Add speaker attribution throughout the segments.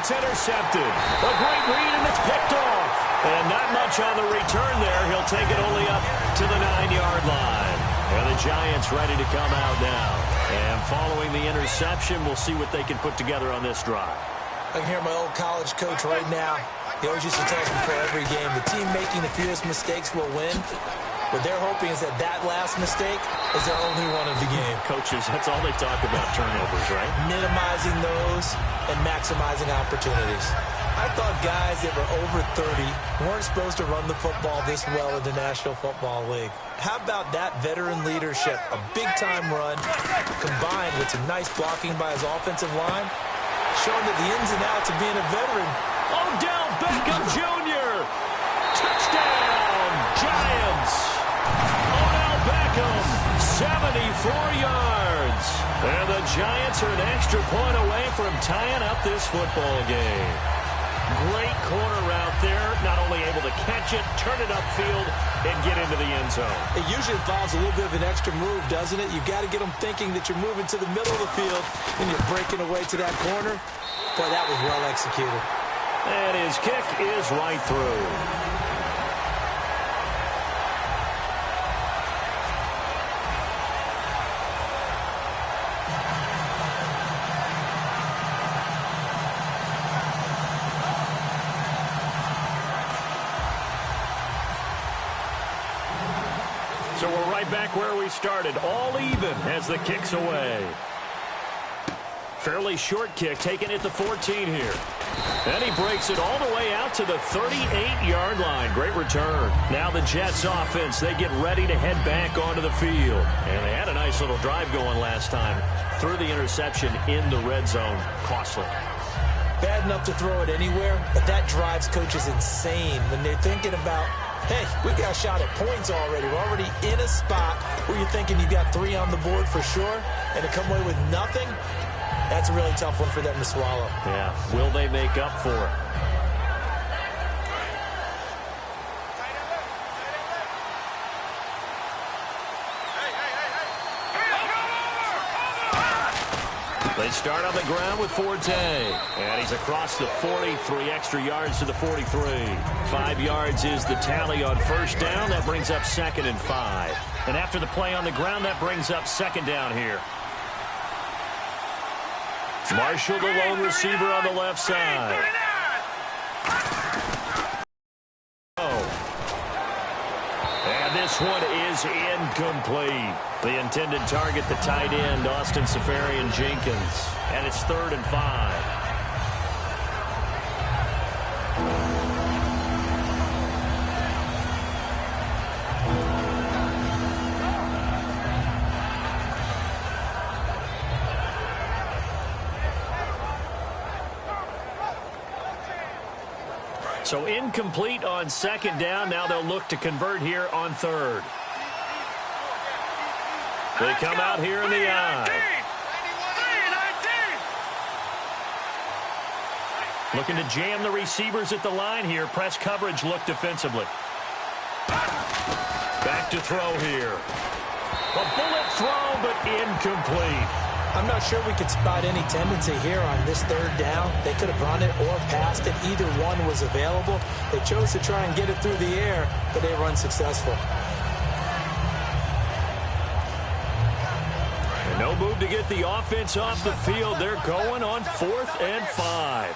Speaker 1: it's intercepted. A great read, and it's picked off. And not much on the return there. He'll take it only up to the 9-yard line. And the Giants ready to come out now. And following the interception, we'll see what they can put together on this drive.
Speaker 2: I can hear my old college coach right now. He always used to tell us before every game, the team making the fewest mistakes will win. What they're hoping is that last mistake is their only one of the game.
Speaker 1: Coaches, that's all they talk about, turnovers, right?
Speaker 2: Minimizing those and maximizing opportunities. I thought guys that were over 30 weren't supposed to run the football this well in the National Football League. How about that veteran leadership? A big-time run combined with some nice blocking by his offensive line, showing that the ins and outs of being a veteran.
Speaker 1: Odell Beckham Jr. Touchdown, Giants. Odell Beckham, 74 yards. And the Giants are an extra point away from tying up this football game. Great corner route there. Not only able to catch it, turn it upfield, and get into the end zone.
Speaker 2: It usually involves a little bit of an extra move, doesn't it? You've got to get them thinking that you're moving to the middle of the field and you're breaking away to that corner. Boy, that was well executed.
Speaker 1: And his kick is right through. So we're right back where we started, all even as the kick's away. Fairly short kick, taken at the 14 here. And he breaks it all the way out to the 38-yard line. Great return. Now the Jets offense, they get ready to head back onto the field. And they had a nice little drive going last time. Threw the interception in the red zone. Costly.
Speaker 2: Bad enough to throw it anywhere, but that drives coaches insane when they're thinking about, hey, we got a shot at points already. We're already in a spot where you're thinking you got 3 on the board for sure, and to come away with nothing, that's a really tough one for them to swallow.
Speaker 1: Yeah, will they make up for it? They start on the ground with Forte. And he's across the 40, 3 extra yards to the 43. 5 yards is the tally on first down. That brings up 2nd and 5. And after the play on the ground, that brings up 2nd down here. Marshall, the lone receiver on the left side. And this one is incomplete. The intended target, the tight end, Austin Safarian-Jenkins. And it's 3rd and 5. So incomplete on 2nd down. Now they'll look to convert here on 3rd. They come out here in the eye. Looking to jam the receivers at the line here. Press coverage look defensively. Back to throw here. A bullet throw, but incomplete.
Speaker 2: I'm not sure we could spot any tendency here on this 3rd down. They could have run it or passed it. Either one was available. They chose to try and get it through the air, but they were unsuccessful.
Speaker 1: And no move to get the offense off the field. They're going on 4th and 5.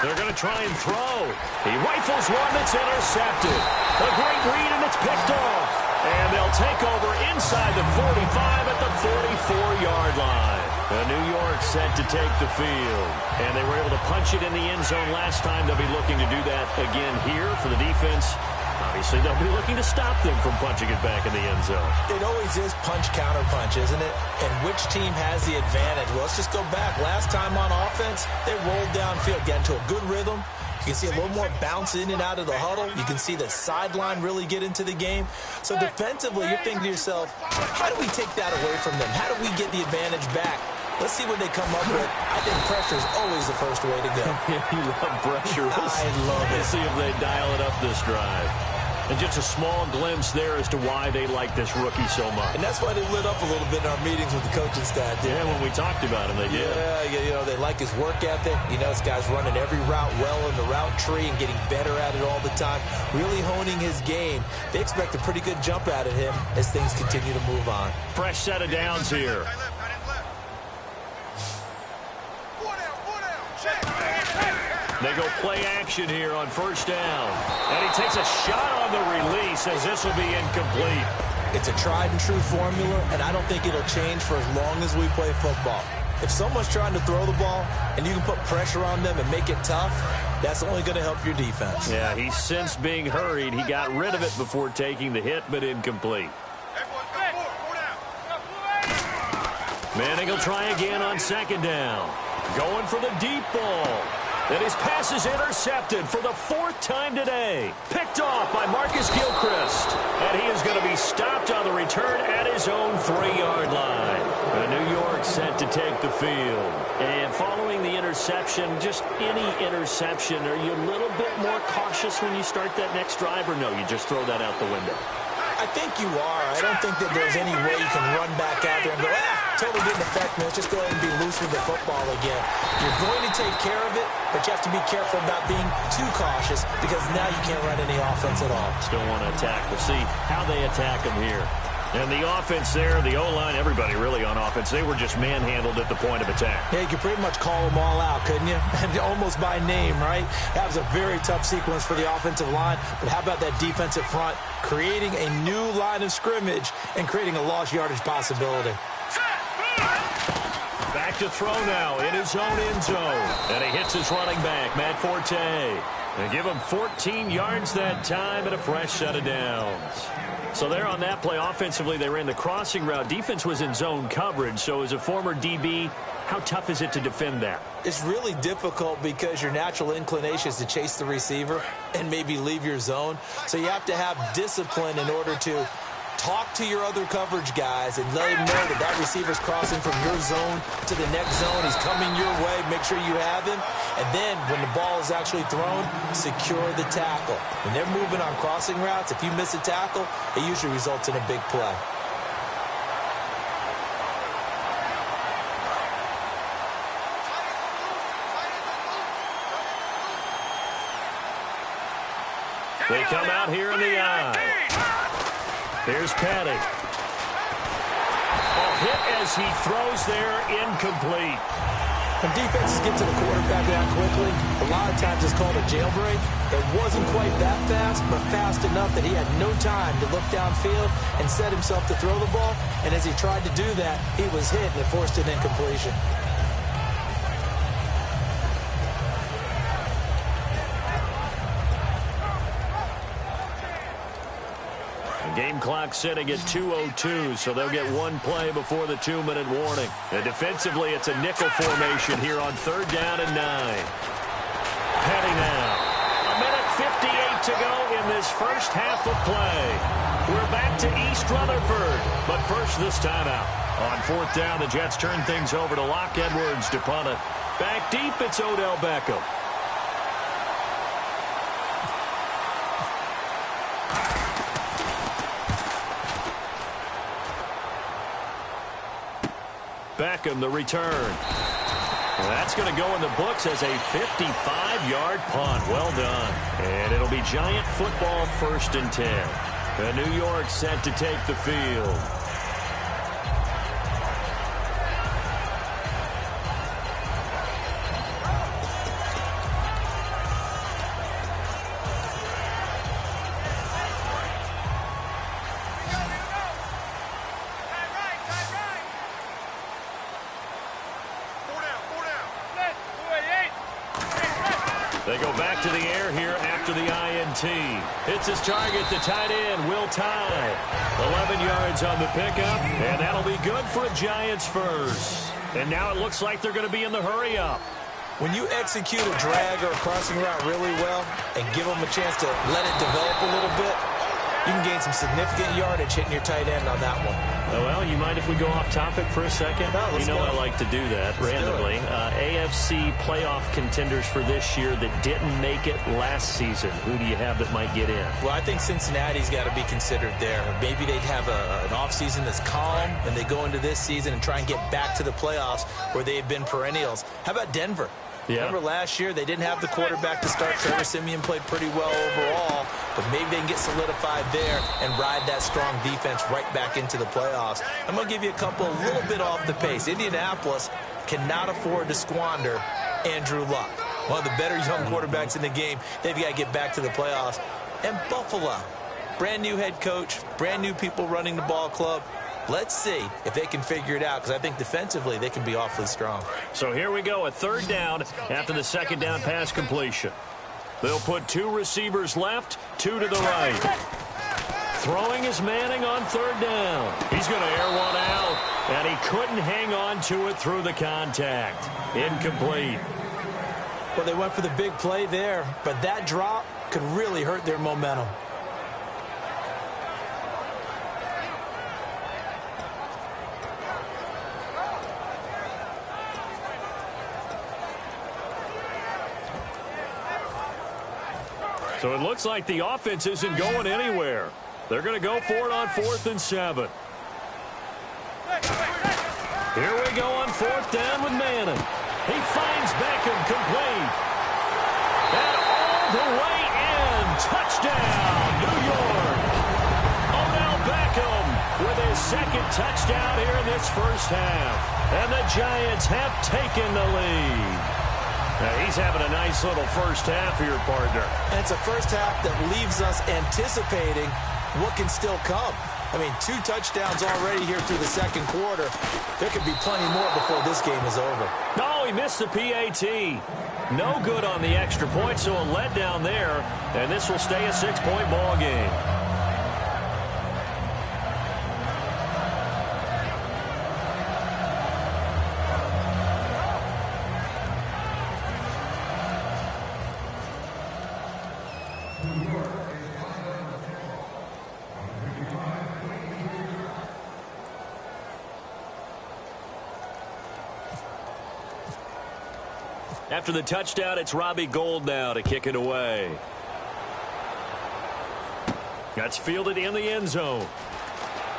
Speaker 1: They're going to try and throw. He rifles one that's intercepted. A great read, and it's picked off. And they'll take over inside the 45 at the 44-yard line. New York set to take the field. And they were able to punch it in the end zone last time. They'll be looking to do that again here for the defense. Obviously, they'll be looking to stop them from punching it back in the end zone.
Speaker 2: It always is punch-counter-punch, isn't it? And which team has the advantage? Well, let's just go back. Last time on offense, they rolled downfield, got into a good rhythm. You can see a little more bounce in and out of the huddle. You can see the sideline really get into the game. So defensively, you're thinking to yourself, how do we take that away from them? How do we get the advantage back? Let's see what they come up with. I think pressure is always the first way to go.
Speaker 1: You love pressure.
Speaker 2: I love it.
Speaker 1: Let's see if they dial it up this drive. And just a small glimpse there as to why they like this rookie so much.
Speaker 2: And that's why they lit up a little bit in our meetings with the coaching staff, didn't
Speaker 1: when we talked about him, they did.
Speaker 2: Yeah, they like his work ethic. This guy's running every route well in the route tree and getting better at it all the time, really honing his game. They expect a pretty good jump out of him as things continue to move on.
Speaker 1: Fresh set of downs here. They go play action here on first down. And he takes a shot on the release as this will be incomplete.
Speaker 2: It's a tried-and-true formula, and I don't think it'll change for as long as we play football. If someone's trying to throw the ball and you can put pressure on them and make it tough, that's only going to help your defense.
Speaker 1: Yeah, he's since being hurried. He got rid of it before taking the hit, but incomplete. Manning will try again on second down. Going for the deep ball. And his pass is intercepted for the fourth time today. Picked off by Marcus Gilchrist. And he is going to be stopped on the return at his own 3-yard line. New York set to take the field. And following the interception, just any interception, are you a little bit more cautious when you start that next drive, or no, you just throw that out the window?
Speaker 2: I think you are. I don't think that there's any way you can run back out there and go, totally didn't affect me. Let's just go ahead and be loose with the football again. You're going to take care of it, but you have to be careful about being too cautious because now you can't run any offense at all.
Speaker 1: Still want to attack. We'll see how they attack him here. And the offense there, the O-line, everybody really on offense, they were just manhandled at the point of attack.
Speaker 2: Yeah, you could pretty much call them all out, couldn't you? Almost by name, right? That was a very tough sequence for the offensive line. But how about that defensive front creating a new line of scrimmage and creating a lost yardage possibility?
Speaker 1: Back to throw now in his own end zone. And he hits his running back, Matt Forte. They give him 14 yards that time and a fresh set of downs. So there on that play, offensively, they ran the crossing route. Defense was in zone coverage. So as a former DB, how tough is it to defend that?
Speaker 2: It's really difficult because your natural inclination is to chase the receiver and maybe leave your zone. So you have to have discipline in order to talk to your other coverage guys and let them know that that receiver's crossing from your zone to the next zone. He's coming your way. Make sure you have him. And then when the ball is actually thrown, secure the tackle. When they're moving on crossing routes, if you miss a tackle, it usually results in a big play.
Speaker 1: They come out here in the eye. Here's Petty. A hit as he throws there, incomplete.
Speaker 2: When defenses get to the quarterback that quickly, a lot of times it's called a jailbreak. It wasn't quite that fast, but fast enough that he had no time to look downfield and set himself to throw the ball. And as he tried to do that, he was hit and it forced an incompletion.
Speaker 1: Game clock sitting at 2:02, so they'll get one play before the 2-minute warning. And defensively, it's a nickel formation here on 3rd down and 9. Petty now. 1:58 to go in this first half of play. We're back to East Rutherford, but first this time out. On 4th down, the Jets turn things over to Locke Edwards to punt it. Back deep, it's Odell Beckham. Beckham, the return. Well, that's going to go in the books as a 55-yard punt. Well done. And it'll be Giant football 1st and 10. And New York set to take the field. They go back to the air here after the INT. Hits his target, the tight end, Will Tye. 11 yards on the pickup, and that'll be good for a Giants first. And now it looks like they're going to be in the hurry-up.
Speaker 2: When you execute a drag or a crossing route really well and give them a chance to let it develop a little bit, you can gain some significant yardage hitting your tight end on that one.
Speaker 1: Well, you mind if we go off topic for a second?
Speaker 2: No, let's go.
Speaker 1: I like to do that randomly. AFC playoff contenders for this year that didn't make it last season. Who do you have that might get in?
Speaker 2: Well, I think Cincinnati's got to be considered there. Maybe they'd have an offseason that's calm, and they go into this season and try and get back to the playoffs where they've been perennials. How about Denver?
Speaker 1: Yeah.
Speaker 2: Remember last year, they didn't have the quarterback to start. Trevor Siemian played pretty well overall, but maybe they can get solidified there and ride that strong defense right back into the playoffs. I'm going to give you a little bit off the pace. Indianapolis cannot afford to squander Andrew Luck, one of the better young quarterbacks in the game. They've got to get back to the playoffs. And Buffalo, brand new head coach, brand new people running the ball club. Let's see if they can figure it out, because I think defensively they can be awfully strong.
Speaker 1: So here we go, a third down after the second down pass completion. They'll put 2 receivers left, 2 to the right. Throwing is Manning on third down. He's going to air one out, and he couldn't hang on to it through the contact. Incomplete.
Speaker 2: Well, they went for the big play there, but that drop could really hurt their momentum.
Speaker 1: So it looks like the offense isn't going anywhere. They're going to go for it on 4th and 7. Here we go on 4th down with Manning. He finds Beckham complete. And all the way in. Touchdown, New York. Odell Beckham with his second touchdown here in this first half. And the Giants have taken the lead. Now, he's having a nice little first half here, partner.
Speaker 2: And it's a first half that leaves us anticipating what can still come. I mean, 2 touchdowns already here through the second quarter. There could be plenty more before this game is over.
Speaker 1: No, he missed the PAT. No good on the extra point, so a letdown there. And this will stay a 6-point ball game. After the touchdown, it's Robbie Gould now to kick it away. That's fielded in the end zone.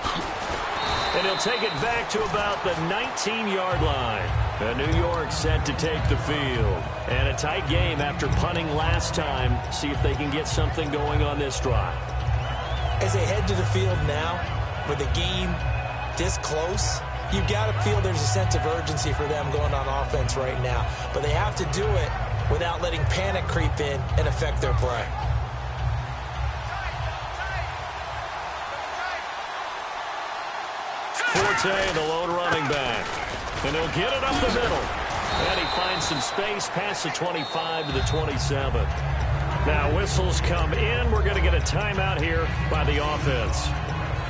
Speaker 1: And he'll take it back to about the 19-yard line. And New York set to take the field. And a tight game after punting last time. See if they can get something going on this drive.
Speaker 2: As they head to the field now, with the game this close, you've got to feel there's a sense of urgency for them going on offense right now. But they have to do it without letting panic creep in and affect their play.
Speaker 1: Forte, the lone running back. And he'll get it up the middle. And he finds some space past the 25 to the 27. Now whistles come in. We're going to get a timeout here by the offense.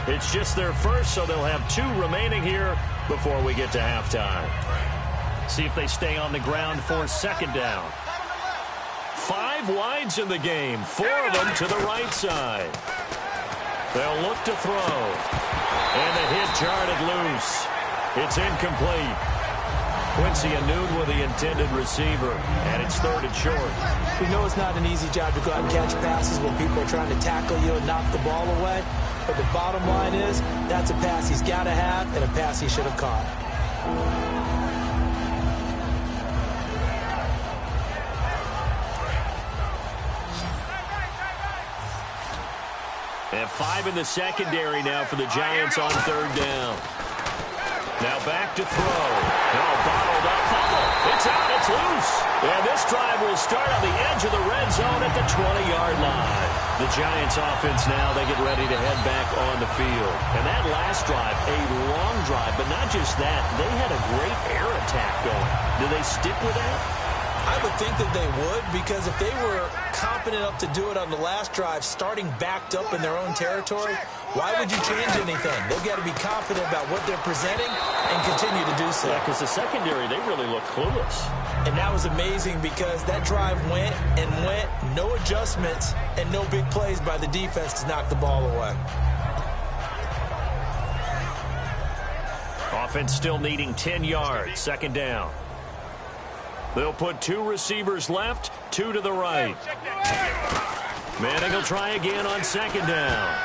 Speaker 1: It's just their first, so they'll have 2 remaining here before we get to halftime. See if they stay on the ground for second down. 5 wides in the game, 4 of them to the right side. They'll look to throw. And the hit jarred it loose. It's incomplete. Quincy Anoon with the intended receiver, and it's 3rd and short.
Speaker 2: We know it's not an easy job to go out and catch passes when people are trying to tackle you and knock the ball away. But the bottom line is, that's a pass he's got to have and a pass he should have caught.
Speaker 1: And 5 in the secondary now for the Giants on 3rd down. Now back to throw. Now bottled up. Fumble. It's out. It's loose. And this drive will start on the edge of the red zone at the 20-yard line. The Giants offense now, they get ready to head back on the field. And that last drive, a long drive, but not just that. They had a great air attack going. Do they stick with that?
Speaker 2: I would think that they would, because if they were confident enough to do it on the last drive, starting backed up in their own territory, why would you change anything? They've got to be confident about what they're presenting and continue to do so.
Speaker 1: Yeah, because the secondary, they really look clueless.
Speaker 2: And that was amazing because that drive went and went, no adjustments, and no big plays by the defense to knock the ball away.
Speaker 1: Offense still needing 10 yards. Second down. They'll put 2 receivers left, 2 to the right. Manning will try again on second down.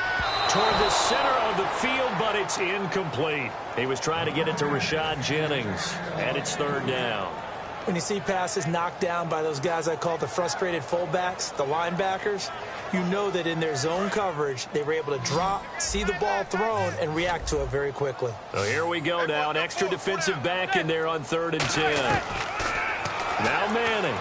Speaker 1: Toward the center of the field, but it's incomplete. He was trying to get it to Rashad Jennings, and it's third down.
Speaker 2: When you see passes knocked down by those guys I call the frustrated fullbacks, the linebackers, you know that in their zone coverage, they were able to drop, see the ball thrown, and react to it very quickly.
Speaker 1: So here we go now. An extra defensive back in there on 3rd and 10. Now Manning.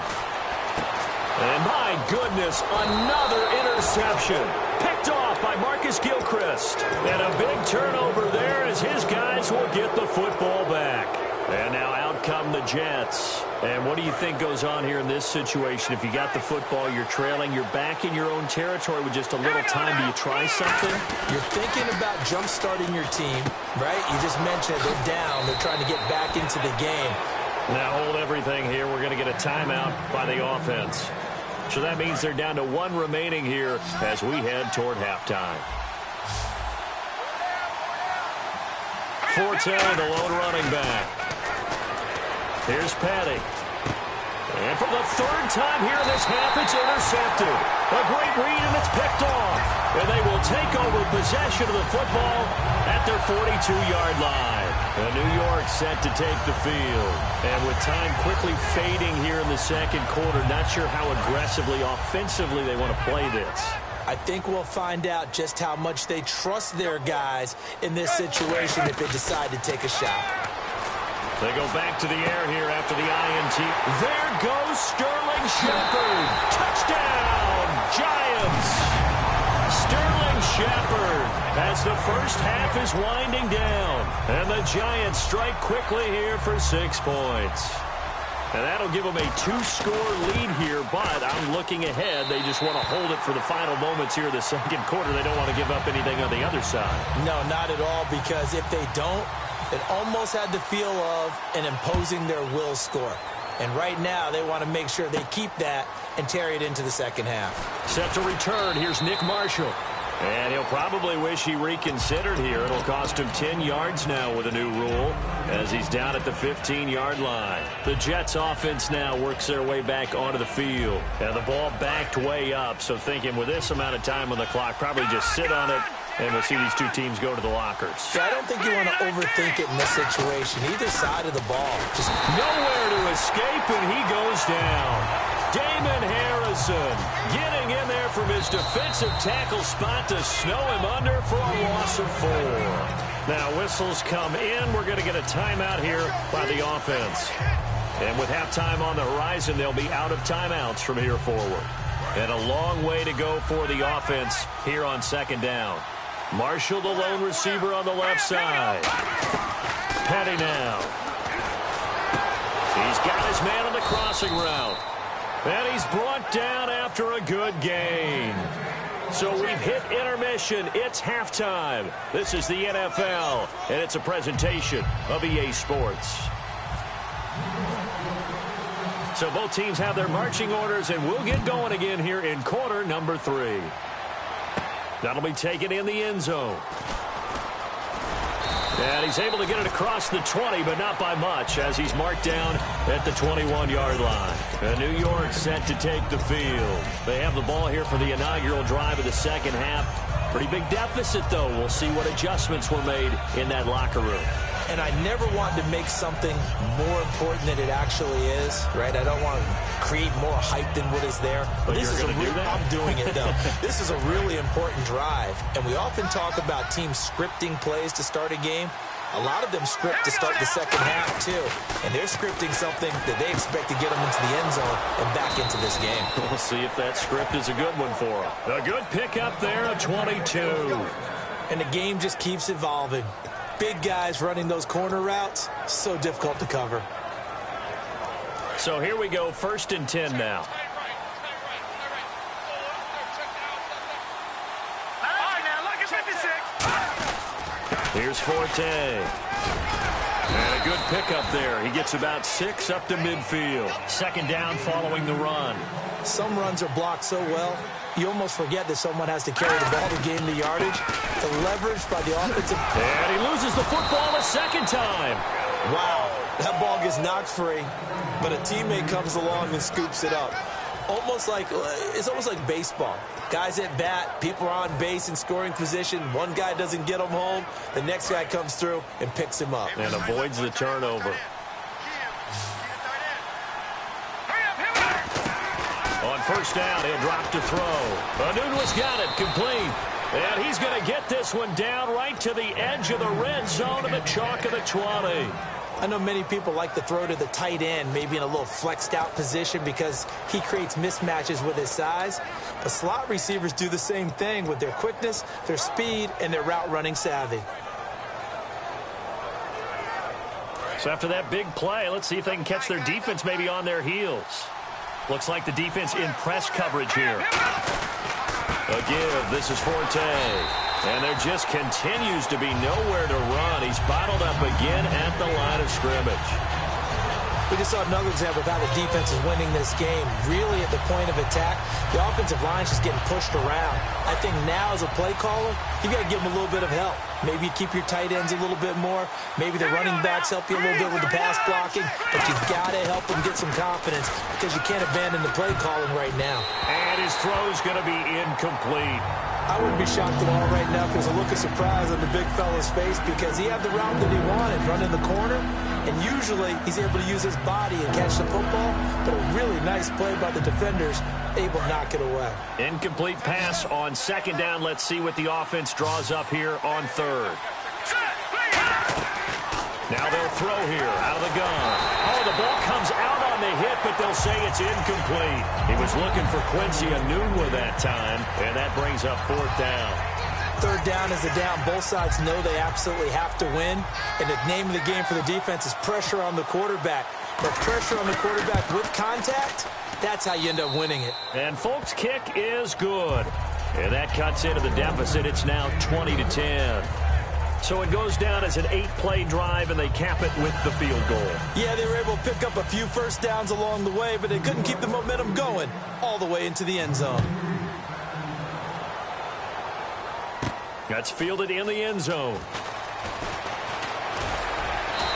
Speaker 1: And my goodness, another interception. Picked off by Marcus Gilchrist. And a big turnover there as his guys will get the football back. And now out come the Jets. And what do you think goes on here in this situation? If you got the football, you're trailing, you're back in your own territory with just a little time. Do you try something?
Speaker 2: You're thinking about jump-starting your team, right? You just mentioned they're down. They're trying to get back into the game.
Speaker 1: Now hold everything here. We're going to get a timeout by the offense. So that means they're down to 1 remaining here as we head toward halftime. Forte, the lone running back. Here's Petty. And for the 3rd time here in this half, it's intercepted. A great read, and it's picked off. And they will take over possession of the football at their 42-yard line. And New York set to take the field. And with time quickly fading here in the second quarter, not sure how aggressively, offensively they want to play this.
Speaker 2: I think we'll find out just how much they trust their guys in this situation if they decide to take a shot.
Speaker 1: They go back to the air here after the INT. There goes Sterling Shepard. Touchdown, Giants. Sterling Shepard as the first half is winding down. And the Giants strike quickly here for 6 points. And that'll give them a 2-score lead here, but I'm looking ahead. They just want to hold it for the final moments here in the second quarter. They don't want to give up anything on the other side. No, not at all, because if they don't, it almost had the feel of an imposing their will score. And right now, they want to make sure they keep that and carry it into the second half. Set to return. Here's Nick Marshall. And he'll probably wish he reconsidered here. It'll cost him 10 yards now with a new rule as he's down at the 15-yard line. The Jets offense now works their way back onto the field. And the ball backed way up. So thinking with this amount of time on the clock, probably just sit on it. And we'll see these 2 teams go to the lockers. Yeah, I don't think you want to overthink it in this situation. Either side of the ball. Just nowhere to escape, and he goes down. Damon Harrison getting in there from his defensive tackle spot to snow him under for a loss of 4. Now whistles come in. We're going to get a timeout here by the offense. And with halftime on the horizon, they'll be out of timeouts from here forward. And a long way to go for the offense here on second down. Marshall, the lone receiver on the left side. Petty now. He's got his man on the crossing route. And he's brought down after a good gain. So we've hit intermission. It's halftime. This is the NFL, and it's a presentation of EA Sports. So both teams have their marching orders, and we'll get going again here in quarter number 3. That'll be taken in the end zone. And he's able to get it across the 20, but not by much, as he's marked down at the 21-yard line. And New York set to take the field. They have the ball here for the inaugural drive of the second half. Pretty big deficit, though. We'll see what adjustments were made in that locker room. And I never want to make something more important than it actually is, right? I don't want to create more hype than what is there. But this is I'm doing it, though. This is a really important drive. And we often talk about teams scripting plays to start a game. A lot of them script to start the second half, too. And they're scripting something that they expect to get them into the end zone and back into this game. We'll see if that script is a good one for them. A good pickup there, a 22. And the game just keeps evolving. Big guys running those corner routes, so difficult to cover. So here we go, 1st and 10 now. Here's Forte. And a good pickup there. He gets about 6 up to midfield. Second down following the run.
Speaker 2: Some runs are blocked so well, you almost forget that someone has to carry the ball to gain the yardage. The leverage by the offensive.
Speaker 1: And he loses the football a second time.
Speaker 2: Wow, that ball gets knocked free, but a teammate comes along and scoops it up. It's almost like baseball. Guys at bat, people are on base in scoring position. One guy doesn't get him home. The next guy comes through and picks him up.
Speaker 1: And avoids the turnover. On first down, he'll drop to throw. Anunwa's got it, complete. And he's going to get this one down right to the edge of the red zone of the chalk of the 20.
Speaker 2: I know many people like to throw to the tight end, maybe in a little flexed out position because he creates mismatches with his size. But slot receivers do the same thing with their quickness, their speed, and their route running savvy.
Speaker 1: So after that big play, let's see if they can catch their defense maybe on their heels. Looks like the defense in press coverage here. A give. This is Forte. And there just continues to be nowhere to run. He's bottled up again at the line of scrimmage.
Speaker 2: We just saw another example of how the defense is winning this game. Really at the point of attack, the offensive line is just getting pushed around. I think now as a play caller, you got to give them a little bit of help. Maybe you keep your tight ends a little bit more. Maybe the running backs help you a little bit with the pass blocking. But you've got to help them get some confidence because you can't abandon the play calling right now.
Speaker 1: And his throw's going to be incomplete.
Speaker 2: I wouldn't be shocked at all right now if there's a look of surprise on the big fella's face because he had the route that he wanted, running the corner, and usually he's able to use his body and catch the football, but a really nice play by the defenders, able to knock it away.
Speaker 1: Incomplete pass on second down. Let's see what the offense draws up here on third. Now they'll throw here out of the gun. Oh, the ball comes out on the hit, but they'll say it's incomplete. He was looking for Quincy Anunwa that time, and that brings up fourth down.
Speaker 2: Third down is the down. Both sides know they absolutely have to win, and the name of the game for the defense is pressure on the quarterback. But pressure on the quarterback with contact, that's how you end up winning it.
Speaker 1: And Folk's kick is good. And that cuts into the deficit. It's now 20-10. So it goes down as an 8-play drive, and they cap it with the field goal.
Speaker 2: Yeah, they were able to pick up a few first downs along the way, but they couldn't keep the momentum going all the way into the end zone.
Speaker 1: That's fielded in the end zone.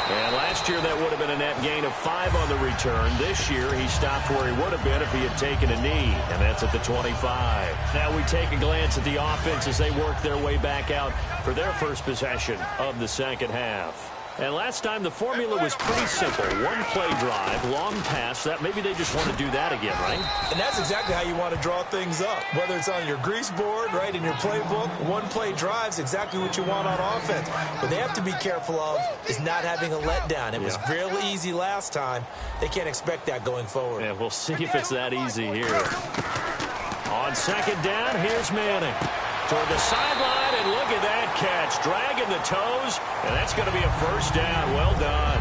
Speaker 1: And last year, that would have been a net gain of 5 on the return. This year, he stopped where he would have been if he had taken a knee, and that's at the 25. Now we take a glance at the offense as they work their way back out for their first possession of the second half. And last time, the formula was pretty simple. One-play drive, long pass. That maybe they just want to do that again, right?
Speaker 2: And that's exactly how you want to draw things up. Whether it's on your grease board, right, in your playbook, one-play drive's exactly what you want on offense. What they have to be careful of is not having a letdown. It was real easy last time. They can't expect that going forward.
Speaker 1: Yeah, we'll see if it's that easy here. On second down, here's Manning. Toward the sideline, and look at that catch. Dragging the toes, and that's going to be a first down. Well done.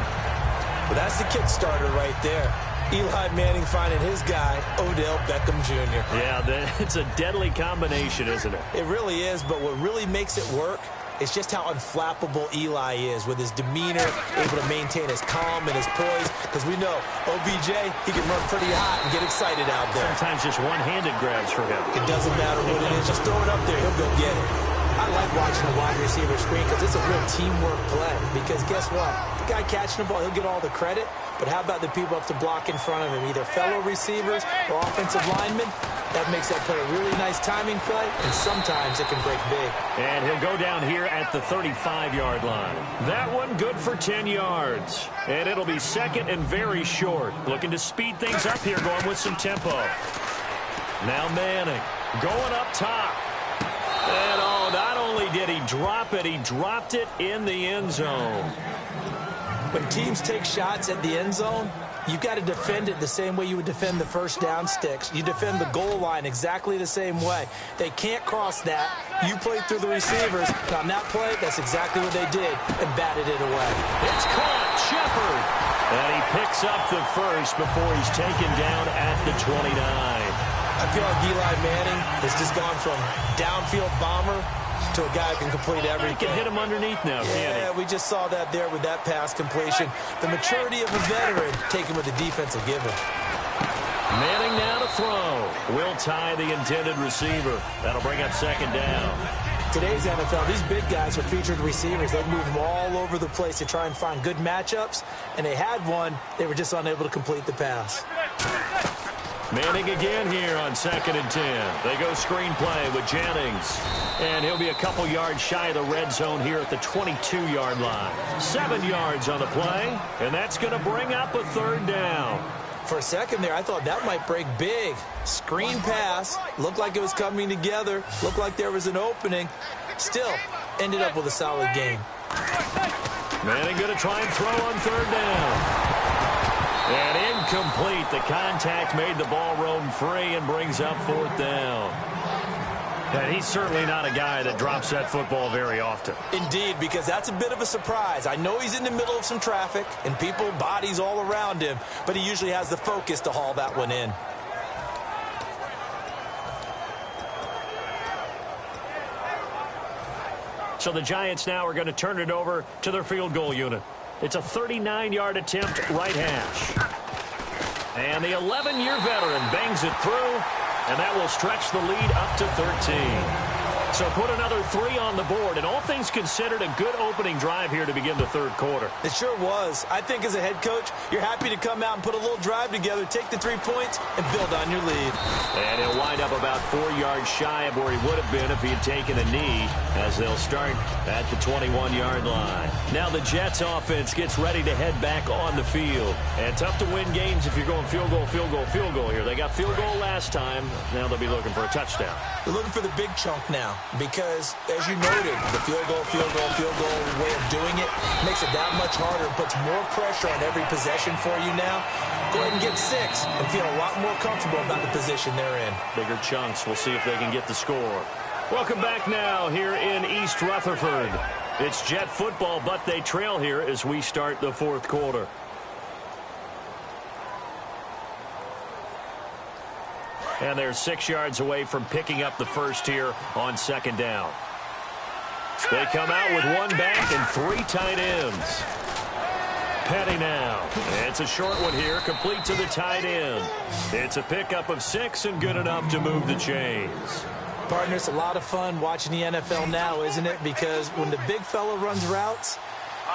Speaker 2: Well, that's the kickstarter right there. Eli Manning finding his guy, Odell Beckham Jr.
Speaker 1: Yeah, it's a deadly combination, isn't it?
Speaker 2: It really is, but what really makes it work is just how unflappable Eli is with his demeanor, able to maintain his calm and his poise. Because we know OBJ, he can run pretty hot and get excited out there.
Speaker 1: Sometimes just one-handed grabs for him.
Speaker 2: It doesn't matter what it is. Just throw it up there. He'll go get it. I like watching a wide receiver screen because it's a real teamwork play. Because guess what? The guy catching the ball, he'll get all the credit. But how about the people up to block in front of him, either fellow receivers or offensive linemen? That makes that play a really nice timing play, and sometimes it can break big.
Speaker 1: And he'll go down here at the 35-yard line. That one good for 10 yards. And it'll be second and very short. Looking to speed things up here, going with some tempo. Now Manning going up top. And oh, not only did he drop it, he dropped it in the end zone.
Speaker 2: When teams take shots at the end zone, you've got to defend it the same way you would defend the first down sticks. You defend the goal line exactly the same way. They can't cross that. You play through the receivers. And on that play, that's exactly what they did and batted it away.
Speaker 1: It's caught. Shepard. And he picks up the first before he's taken down at the 29.
Speaker 2: I feel like Eli Manning has just gone from downfield bomber to a guy who can complete everything.
Speaker 1: He can hit him underneath now, can't he?
Speaker 2: Yeah, we just saw that there with that pass completion. The maturity of a veteran taken with the defensive given.
Speaker 1: Manning now to throw. Will tie the intended receiver. That'll bring up second down.
Speaker 2: Today's NFL, these big guys are featured receivers. They move them all over the place to try and find good matchups, and they had one. They were just unable to complete the pass.
Speaker 1: Manning again here on 2nd and 10. They go screen play with Jennings, and he'll be a couple yards shy of the red zone here at the 22-yard line. 7 yards on the play, and that's going to bring up a third down.
Speaker 2: For a second there, I thought that might break big. Screen pass. Looked like it was coming together. Looked like there was an opening. Still, ended up with a solid game.
Speaker 1: Manning going to try and throw on third down. And incomplete. The contact made the ball roam free and brings up fourth down. And he's certainly not a guy that drops that football very often.
Speaker 2: Indeed, because that's a bit of a surprise. I know he's in the middle of some traffic and people, bodies all around him, but he usually has the focus to haul that one in.
Speaker 1: So the Giants now are going to turn it over to their field goal unit. It's a 39-yard attempt, right hash. And the 11-year veteran bangs it through. And that will stretch the lead up to 13. So put another 3 on the board. And all things considered, a good opening drive here to begin the third quarter.
Speaker 2: It sure was. I think as a head coach, you're happy to come out and put a little drive together, take the 3 points, and build on your lead.
Speaker 1: And he'll wind up about 4 yards shy of where he would have been if he had taken a knee, as they'll start at the 21-yard line. Now the Jets offense gets ready to head back on the field. And tough to win games if you're going field goal, field goal, field goal here. They got field goal last time. Now they'll be looking for a touchdown.
Speaker 2: They're looking for the big chunk now because, as you noted, the field goal way of doing it makes it that much harder and puts more pressure on every possession for you now. Go ahead and get 6 and feel a lot more comfortable about the position they're in.
Speaker 1: Bigger chunks. We'll see if they can get the score. Welcome back now here in East Rutherford. It's Jet football, but they trail here as we start the fourth quarter. And they're 6 yards away from picking up the first here on second down. They come out with 1 back and 3 tight ends. Petty now. It's a short one here, complete to the tight end. It's a pickup of 6 and good enough to move the chains.
Speaker 2: Partner, it's a lot of fun watching the NFL now, isn't it? Because when the big fella runs routes,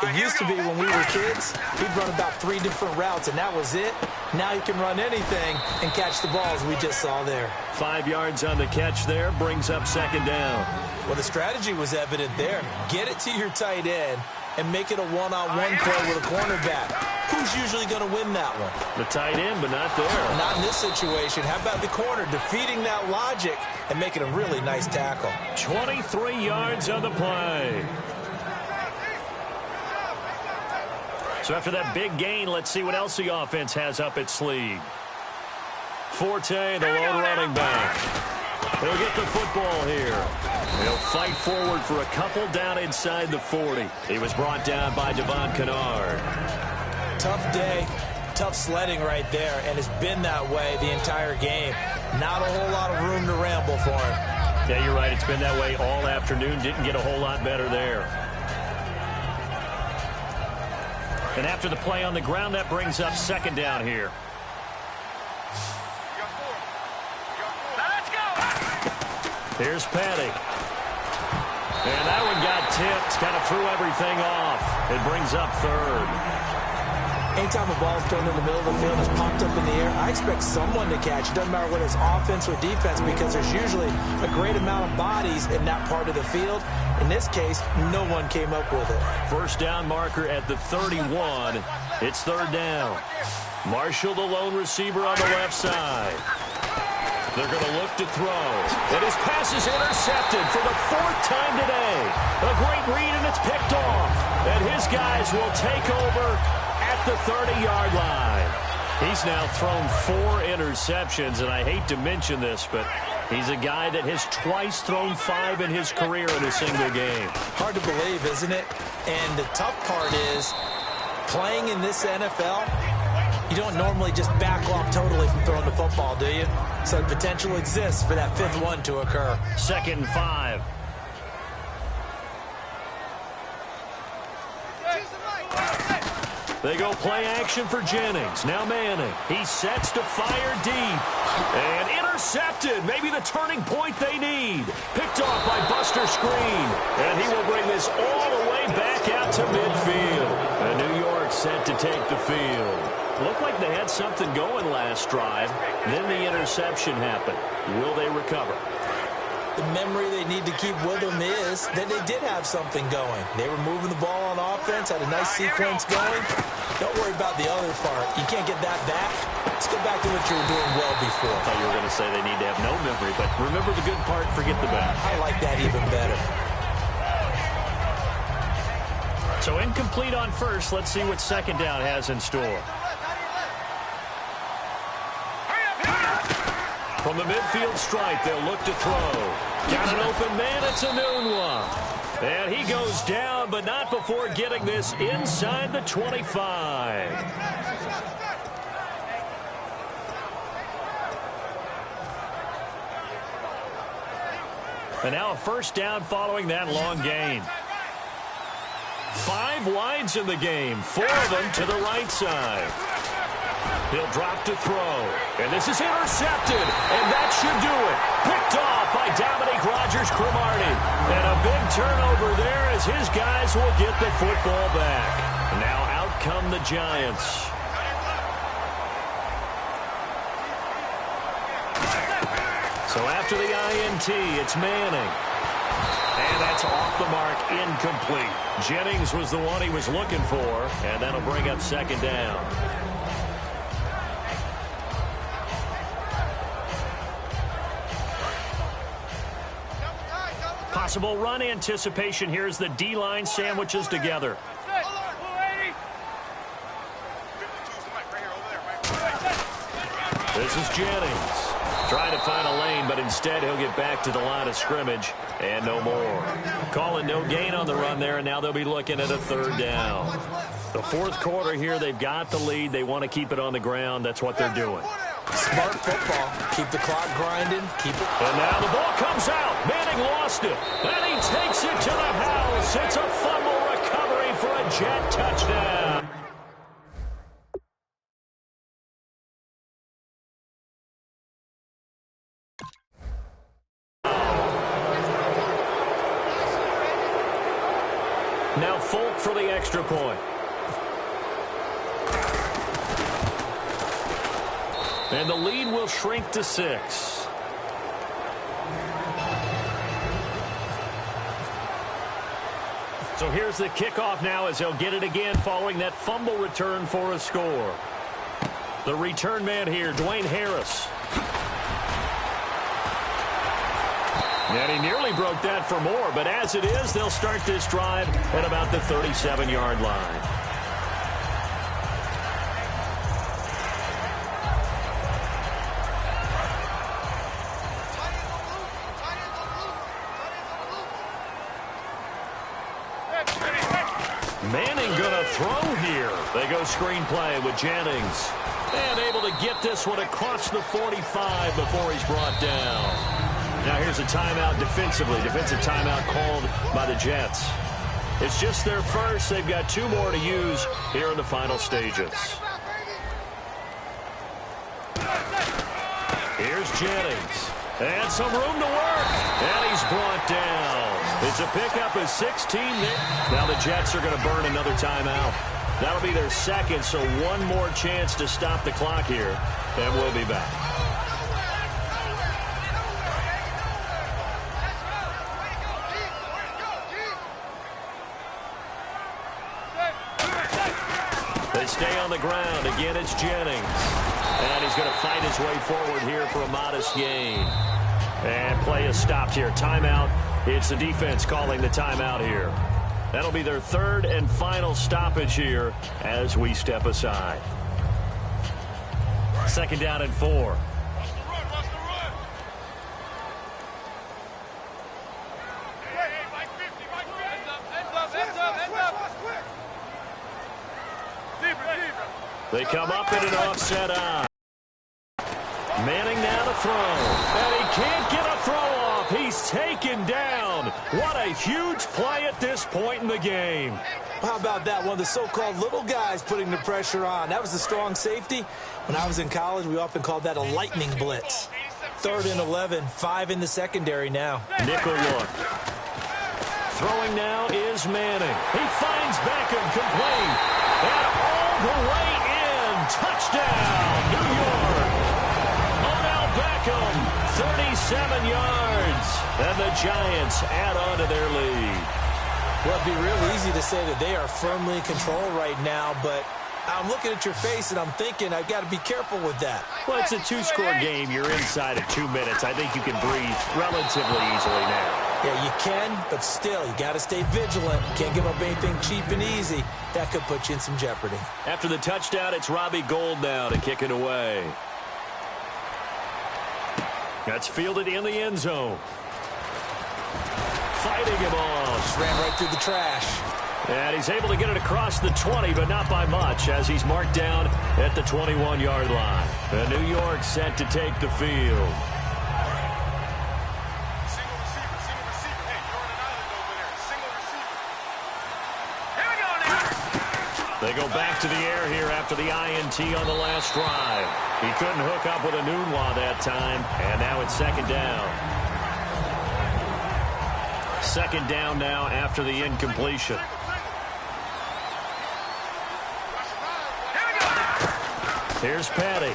Speaker 2: it used to be when we were kids, he'd run about 3 different routes, and that was it. Now he can run anything and catch the balls we just saw there.
Speaker 1: 5 yards on the catch there, brings up second down.
Speaker 2: Well, the strategy was evident there. Get it to your tight end and make it a one-on-one play with a cornerback. Who's usually going to win that one?
Speaker 1: The tight end, but not there.
Speaker 2: Not in this situation. How about the corner defeating that logic and making a really nice tackle?
Speaker 1: 23 yards on the play. So after that big gain, let's see what else the offense has up its sleeve. Forte, the lone running back. He'll get the football here. He'll fight forward for a couple down inside the 40. He was brought down by Devon Kennard.
Speaker 2: Tough day, tough sledding right there, and it's been that way the entire game. Not a whole lot of room to ramble for him.
Speaker 1: Yeah, you're right. It's been that way all afternoon. Didn't get a whole lot better there. And after the play on the ground, that brings up second down here. Here's Petty. And that one got tipped, kind of threw everything off. It brings up third.
Speaker 2: Anytime a ball is thrown in the middle of the field and is popped up in the air, I expect someone to catch. It doesn't matter whether it's offense or defense because there's usually a great amount of bodies in that part of the field. In this case, no one came up with it.
Speaker 1: First down marker at the 31. It's third down. Marshall, the lone receiver on the left side. They're going to look to throw. And his pass is intercepted for the 4th time today. A great read, and it's picked off. And his guys will take over at the 30-yard line. He's now thrown 4 interceptions, and I hate to mention this, but he's a guy that has twice thrown 5 in his career in a single game.
Speaker 2: Hard to believe, isn't it? And the tough part is, playing in this NFL, you don't normally just back off totally from throwing the football, do you? So the potential exists for that 5th one to occur.
Speaker 1: 2nd and 5. They go play action for Jennings. Now Manning. He sets to fire deep. And intercepted. Maybe the turning point they need. Picked off by Buster Screen. And he will bring this all the way back out to midfield. And New York set to take the field. Looked like they had something going last drive. Then the interception happened. Will they recover?
Speaker 2: The memory they need to keep with them is that they did have something going. They were moving the ball on offense, had a nice sequence going. Don't worry about the other part. You can't get that back. Let's go back to what you were doing well before.
Speaker 1: I thought you were going to say they need to have no memory, but remember the good part, forget the bad.
Speaker 2: I like that even better.
Speaker 1: So incomplete on first. Let's see what second down has in store. From the midfield stripe, they'll look to throw. Got an open man, it's a noon one. And he goes down, but not before getting this inside the 25. And now a first down following that long gain. 5 wides in the game, 4 of them to the right side. He'll drop to throw. And this is intercepted. And that should do it. Picked off by Dominique Rodgers-Cromartie. And a big turnover there as his guys will get the football back. Now out come the Giants. So after the INT, it's Manning. And that's off the mark, incomplete. Jennings was the one he was looking for. And that'll bring up second down. Possible run anticipation here as the D-line sandwiches together. This is Jennings. Trying to find a lane, but instead he'll get back to the line of scrimmage and no more. Calling no gain on the run there, and now they'll be looking at a third down. The fourth quarter here, they've got the lead. They want to keep it on the ground. That's what they're doing.
Speaker 2: Smart football. Keep the clock grinding. Keep it.
Speaker 1: And now the ball comes out. Manning lost it. And he takes it to the house. It's a fumble recovery for a Jet touchdown. Now Folk for the extra point. And the lead will shrink to 6. So here's the kickoff now as they'll get it again following that fumble return for a score. The return man here, Dwayne Harris. And he nearly broke that for more, but as it is, they'll start this drive at about the 37-yard line. Manning gonna throw here. They go screenplay with Jennings. And able to get this one across the 45 before he's brought down. Now here's a timeout defensively. Defensive timeout called by the Jets. It's just their first. They've got 2 more to use here in the final stages. Here's Jennings. And some room to work. And he's brought down. It's a pickup of 16. Now the Jets are going to burn another timeout. That'll be their second, so one more chance to stop the clock here. And we'll be back. They stay on the ground. Again, it's Jennings. And he's going to fight his way forward here for a modest gain. And play is stopped here. Timeout. It's the defense calling the timeout here. That'll be their third and final stoppage here as we step aside. Second down and 4. They come up in an offset eye. Manning now to throw. And he can't get a throw off. He's taken down. What a huge play at this point in the game.
Speaker 2: How about that? One of the so-called little guys putting the pressure on. That was the strong safety. When I was in college, we often called that a lightning blitz. 3rd and 11, 5 in the secondary now.
Speaker 1: Nickel look. Throwing now is Manning. He finds Beckham complete. And all the way in. Touchdown, New York. Odell Beckham, 37 yards. And the Giants add on to their lead.
Speaker 2: Well, it'd be real easy to say that they are firmly in control right now, but I'm looking at your face and I'm thinking I've got to be careful with that.
Speaker 1: Well, it's a 2-score game. You're inside of 2 minutes. I think you can breathe relatively easily now.
Speaker 2: Yeah, you can, but still, you got to stay vigilant. Can't give up anything cheap and easy. That could put you in some jeopardy.
Speaker 1: After the touchdown, it's Robbie Gould now to kick it away. That's fielded in the end zone. Fighting him off.
Speaker 2: Just ran right through the trash.
Speaker 1: And he's able to get it across the 20, but not by much, as he's marked down at the 21-yard line. And New York set to take the field. They go back to the air here after the INT on the last drive. He couldn't hook up with a Nunwa that time, and now it's 2nd down. 2nd down now after the incompletion. Here's Petty.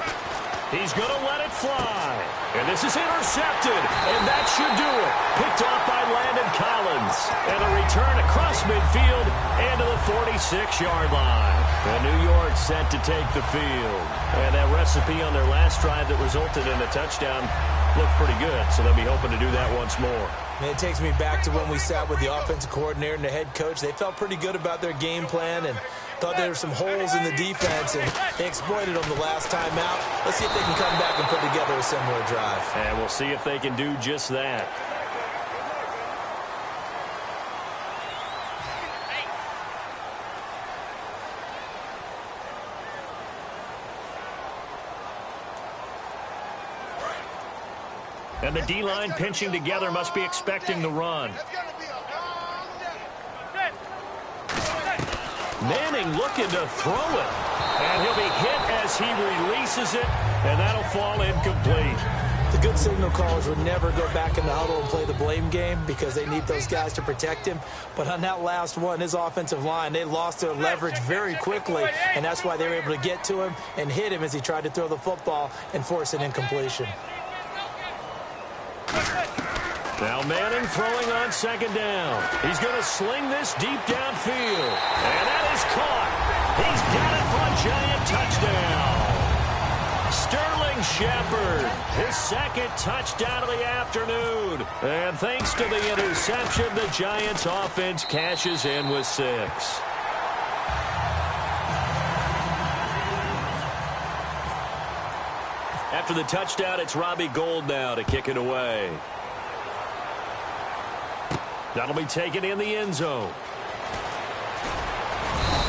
Speaker 1: He's going to let it fly. And this is intercepted. And that should do it. Picked off by Landon Collins. And a return across midfield and to the 46-yard line. And New York set to take the field. And that recipe on their last drive that resulted in a touchdown looked pretty good. So they'll be hoping to do that once more.
Speaker 2: And it takes me back to when we sat with the offensive coordinator and the head coach. They felt pretty good about their game plan and thought there were some holes in the defense, and they exploited them the last time out. Let's see if they can come back and put together a similar drive.
Speaker 1: And we'll see if they can do just that. And the D-line pinching together must be expecting the run. Manning looking to throw it. And he'll be hit as he releases it, and that'll fall incomplete.
Speaker 2: The good signal callers would never go back in the huddle and play the blame game because they need those guys to protect him. But on that last one, his offensive line, they lost their leverage very quickly, and that's why they were able to get to him and hit him as he tried to throw the football and force an incompletion.
Speaker 1: Now Manning throwing on 2nd down. He's going to sling this deep downfield. And that is caught. He's got it for a Giant touchdown. Sterling Shepard, his 2nd touchdown of the afternoon. And thanks to the interception, the Giants offense cashes in with 6. After the touchdown, it's Robbie Gould now to kick it away. That'll be taken in the end zone.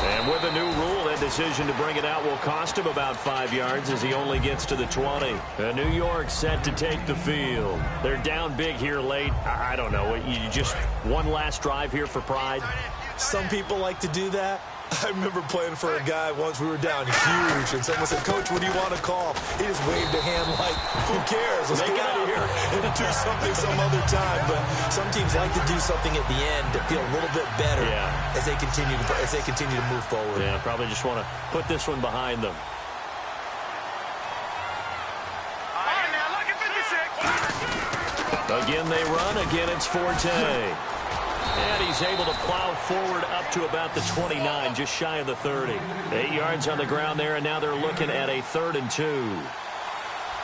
Speaker 1: And with a new rule, that decision to bring it out will cost him about 5 yards as he only gets to the 20. And New York set to take the field. They're down big here late. I don't know. You just one last drive here for pride?
Speaker 2: Some people like to do that. I remember playing for a guy once. We were down huge, and someone said, "Coach, what do you want to call?" He just waved a hand like, "Who cares? Let's get out of here and do something some other time." But some teams like to do something at the end to feel a little bit better as they continue to move forward.
Speaker 1: Yeah, probably just want to put this one behind them. Again, they run. Again, it's Forte. And he's able to plow forward up to about the 29, just shy of the 30. 8 yards on the ground there, and now they're looking at a 3rd and 2.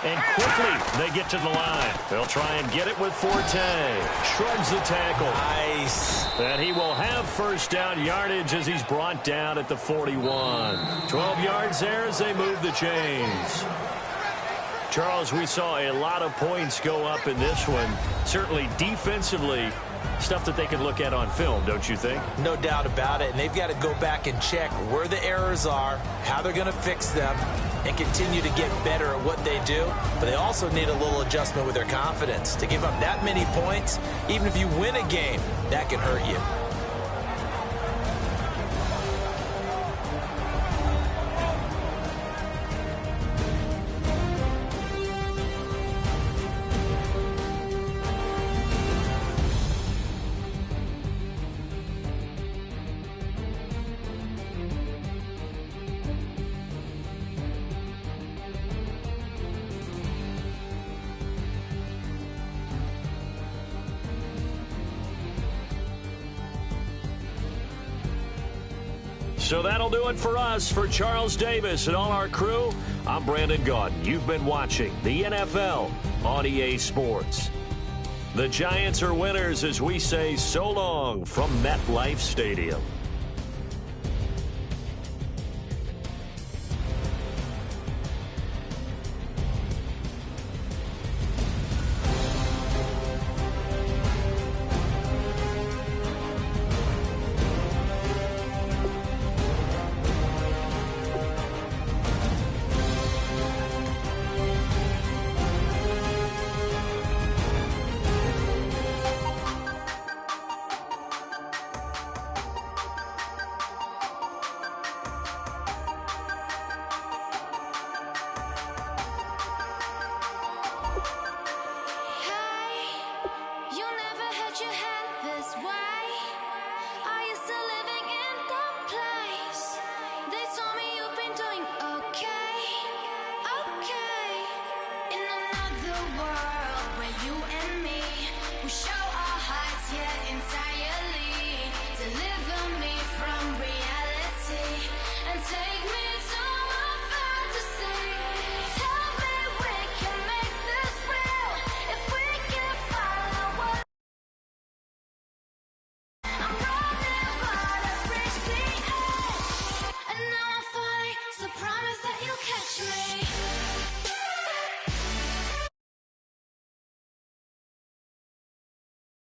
Speaker 1: And quickly, they get to the line. They'll try and get it with Forte. Shrugs the tackle.
Speaker 2: Nice.
Speaker 1: And he will have 1st down yardage as he's brought down at the 41. 12 yards there as they move the chains. Charles, we saw a lot of points go up in this one. Certainly defensively, stuff that they can look at on film, don't you think?
Speaker 2: No doubt about it. And they've got to go back and check where the errors are, how they're going to fix them, and continue to get better at what they do. But they also need a little adjustment with their confidence. To give up that many points, even if you win a game, that can hurt you.
Speaker 1: So that'll do it for us. For Charles Davis and all our crew, I'm Brandon Gaudin. You've been watching the NFL on EA Sports. The Giants are winners as we say so long from MetLife Stadium.
Speaker 3: Take